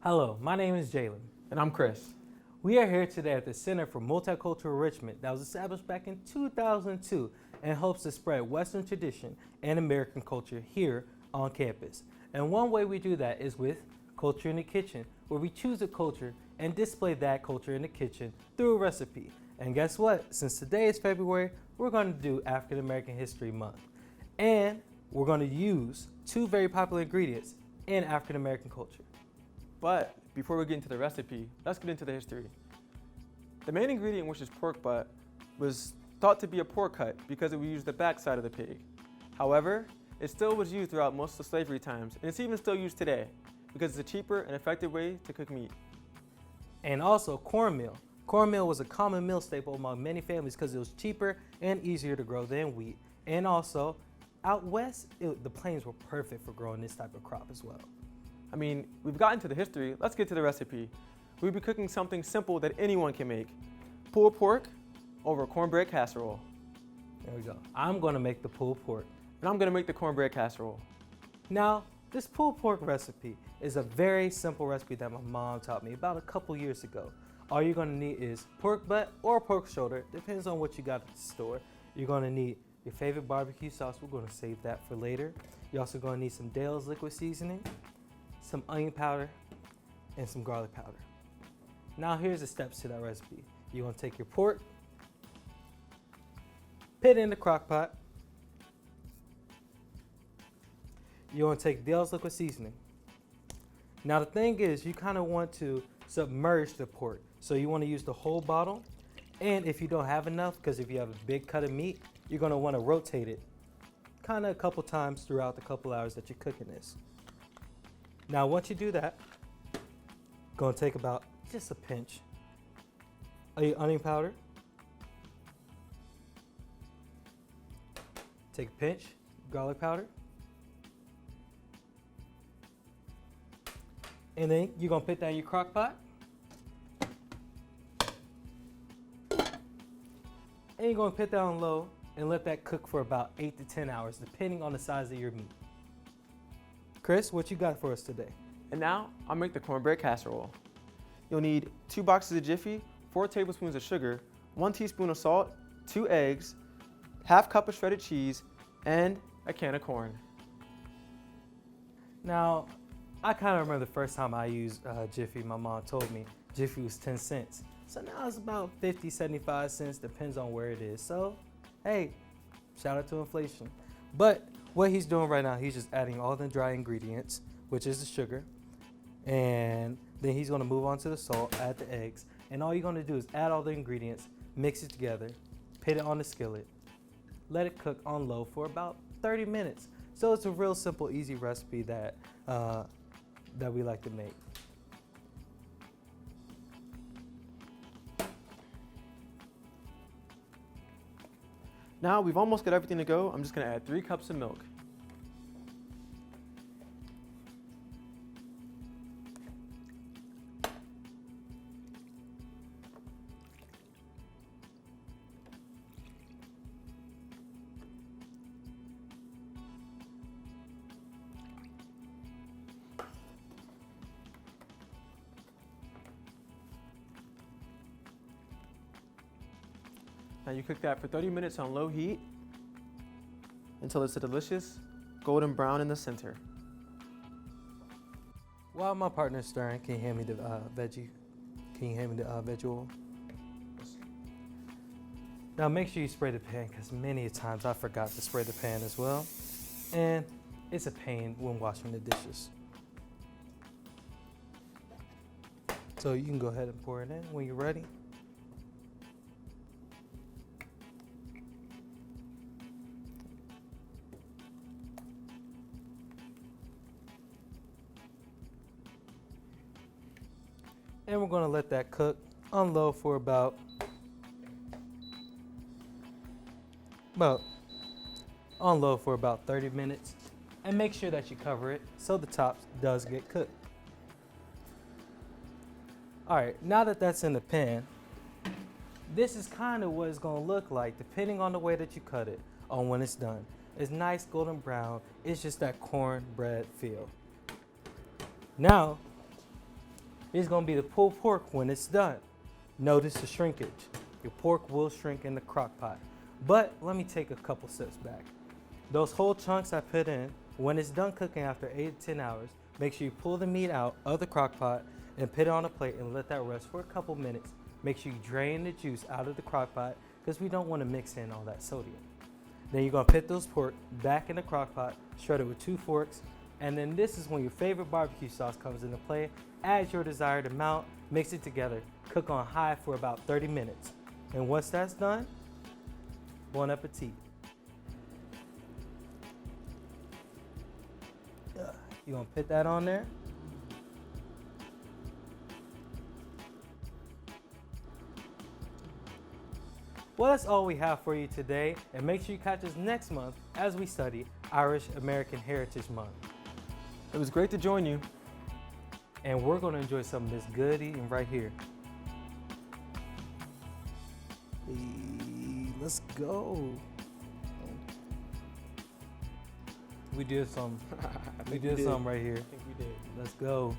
Hello, my name is Jalen. And I'm Chris. We are here today at the Center for Multicultural Enrichment that was established back in 2002 and hopes to spread Western tradition and American culture here on campus. And one way we do that is with Culture in the Kitchen, where we choose a culture and display that culture in the kitchen through a recipe. And guess what? Since today is February, we're going to do African American History Month. And we're going to use two very popular ingredients in African American culture. But before we get into the recipe, let's get into the history. The main ingredient, which is pork butt, was thought to be a pork cut because it would use the backside of the pig. However, it still was used throughout most of slavery times, and it's even still used today because it's a cheaper and effective way to cook meat. And also cornmeal. Cornmeal was a common meal staple among many families because it was cheaper and easier to grow than wheat. And also, out west, the plains were perfect for growing this type of crop as well. I mean, we've gotten to the history, let's get to the recipe. We'll be cooking something simple that anyone can make. Pulled pork over cornbread casserole. There we go. I'm going to make the pulled pork. And I'm gonna make the cornbread casserole. Now, this pulled pork recipe is a very simple recipe that my mom taught me about a couple years ago. All you're gonna need is pork butt or pork shoulder, depends on what you got at the store. You're gonna need your favorite barbecue sauce. We're gonna save that for later. You're also gonna need some Dale's liquid seasoning, some onion powder, and some garlic powder. Now here's the steps to that recipe. You're gonna take your pork, put it in the crock pot. You're gonna take Dale's liquid seasoning. Now the thing is, you kind of want to submerge the pork. So you wanna use the whole bottle. And if you don't have enough, because if you have a big cut of meat, you're gonna wanna rotate it kind of a couple times throughout the couple hours that you're cooking this. Now, once you do that, gonna take about just a pinch of your onion powder. Take a pinch, garlic powder. And then you're gonna put that in your crock pot. And you're gonna put that on low and let that cook for about 8 to 10 hours, depending on the size of your meat. Chris, what you got for us today? And now, I'll make the cornbread casserole. You'll need 2 boxes of Jiffy, 4 tablespoons of sugar, 1 teaspoon of salt, 2 eggs, half cup of shredded cheese, and a can of corn. Now, I kind of remember the first time I used Jiffy, my mom told me Jiffy was 10 cents. So now it's about 50, 75 cents, depends on where it is. So, hey, shout out to inflation. But what he's doing right now, he's just adding all the dry ingredients, which is the sugar. And then he's gonna move on to the salt, add the eggs. And all you're gonna do is add all the ingredients, mix it together, put it on the skillet, let it cook on low for about 30 minutes. So it's a real simple, easy recipe that we like to make. Now we've almost got everything to go. I'm just gonna add 3 cups of milk. Now you cook that for 30 minutes on low heat until it's a delicious golden brown in the center. While my partner's stirring, can you hand me the veggie? Can you hand me the veg oil? Now make sure you spray the pan because many times I forgot to spray the pan as well. And it's a pain when washing the dishes. So you can go ahead and pour it in when you're ready. And we're gonna let that cook on low for about on low for about 30 minutes. And make sure that you cover it so the top does get cooked. All right, now that that's in the pan, this is kind of what it's gonna look like depending on the way that you cut it on when it's done. It's nice golden brown. It's just that cornbread feel. Now, is gonna be the pulled pork when it's done. Notice the shrinkage. Your pork will shrink in the crock pot. But let me take a couple steps back. Those whole chunks I put in, when it's done cooking after 8 to 10 hours, make sure you pull the meat out of the crock pot and put it on a plate and let that rest for a couple minutes. Make sure you drain the juice out of the crock pot because we don't want to mix in all that sodium. Then you're gonna put those pork back in the crock pot, shred it with 2 forks, and then this is when your favorite barbecue sauce comes into play. Add your desired amount, mix it together, cook on high for about 30 minutes. And once that's done, bon appetit. You're gonna put that on there. Well, that's all we have for you today, and make sure you catch us next month as we study Irish American Heritage Month. It was great to join you. And we're gonna enjoy some of this good eating right here. Hey, let's go. We did some right here. I think we did. Let's go.